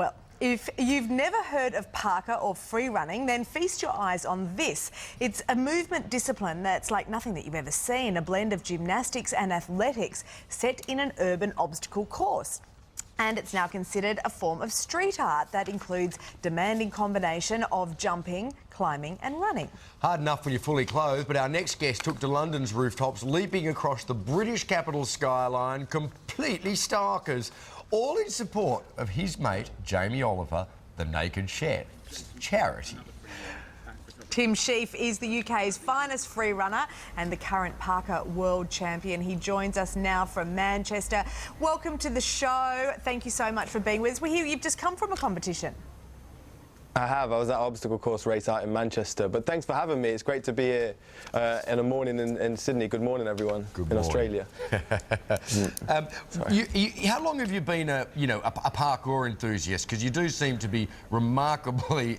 Well, if you've never heard of parkour or free running, then feast your eyes on this. It's a movement discipline that's like nothing that you've ever seen, a blend of gymnastics and athletics set in an urban obstacle course. And it's now considered a form of street art that includes demanding combination of jumping, climbing and running. Hard enough when you're fully clothed, but our next guest took to London's rooftops, leaping across the British capital's skyline, completely starkers, all in support of his mate, Jamie Oliver, the Naked Shieff charity. Tim Shieff is the UK's finest free runner and the current parkour world champion. He joins us now from Manchester. Welcome to the show. Thank you so much for being with us. We hear you've just come from a competition. I have. I was at an obstacle course race out in Manchester. But thanks for having me. It's great to be here in a morning in Sydney. Good morning, everyone. Good in morning. Australia. How long have you been a parkour enthusiast? Because you do seem to be remarkably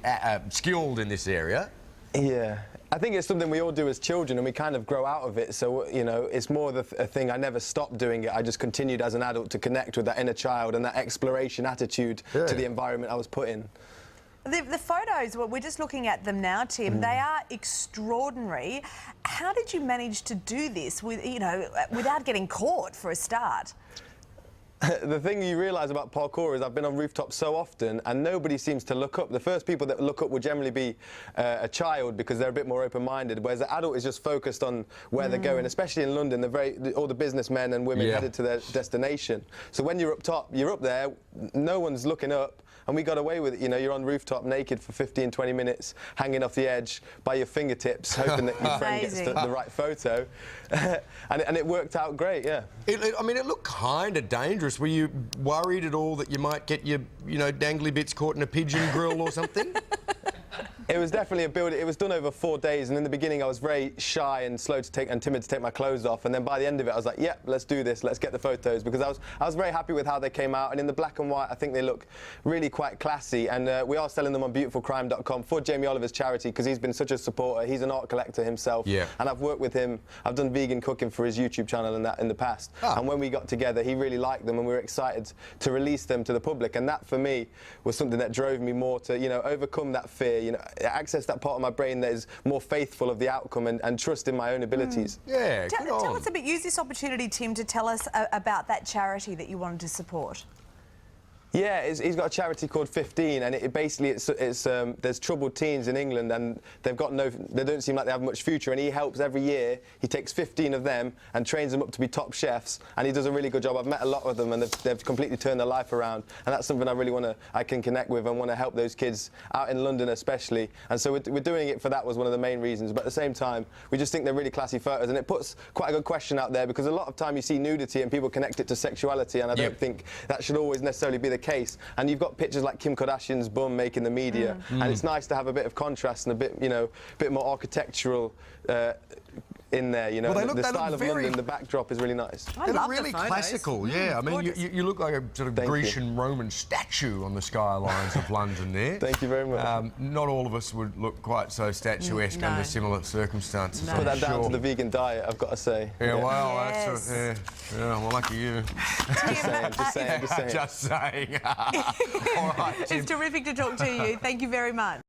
skilled in this area. Yeah. I think it's something we all do as children and we kind of grow out of it. So, you know, it's more a thing. I never stopped doing it. I just continued as an adult to connect with that inner child and that exploration attitude to the environment I was put in. The photos, well, we're just looking at them now, Tim. They are extraordinary. How did you manage to do this without getting caught for a start? The thing you realise about parkour is I've been on rooftops so often and nobody seems to look up. The first people that look up will generally be a child because they're a bit more open-minded, whereas the adult is just focused on where they're going, especially in London, all the businessmen and women headed to their destination. So when you're up top, you're up there, no one's looking up, and we got away with it. You know, you're on rooftop naked for 15, 20 minutes, hanging off the edge by your fingertips, hoping that your friend gets the right photo. and it worked out great, yeah. I mean, it looked kind of dangerous. Were you worried at all that you might get your, dangly bits caught in a pigeon grill or something? It was definitely a build. It was done over 4 days, and in the beginning I was very shy and slow to take and timid to take my clothes off. And then by the end of it, I was like, "Yep, let's do this. Let's get the photos." Because I was very happy with how they came out. And in the black and white, I think they look really quite classy. And we are selling them on beautifulcrime.com for Jamie Oliver's charity because he's been such a supporter. He's an art collector himself. Yeah. And I've worked with him. I've done vegan cooking for his YouTube channel and that in the past. Oh. And when we got together, he really liked them, and we were excited to release them to the public. And that, for me, was something that drove me more to, overcome that fear. Access that part of my brain that is more faithful of the outcome and trust in my own abilities. Yeah, tell us a bit, use this opportunity, Tim, to tell us about that charity that you wanted to support. Yeah, he's got a charity called 15, and it basically there's troubled teens in England, and they don't seem like they have much future. And he helps every year. He takes 15 of them and trains them up to be top chefs, and he does a really good job. I've met a lot of them, and they've completely turned their life around. And that's something I can connect with and want to help those kids out in London, especially. And so we're doing it for that was one of the main reasons. But at the same time, we just think they're really classy photos, and it puts quite a good question out there because a lot of time you see nudity and people connect it to sexuality, and I don't think that should always necessarily be the case. And you've got pictures like Kim Kardashian's bum making the media, and it's nice to have a bit of contrast and a bit more architectural in there. Well, the style of London, the backdrop is really nice. They look really classical, yeah. I mean, you look like a sort of Grecian Roman statue on the skylines of London there. Thank you very much. Not all of us would look quite so statuesque under similar circumstances. Put that down to the vegan diet, I've got to say. Yeah, well, that's well, lucky you. Just saying. Just saying. All right, It's terrific to talk to you. Thank you very much.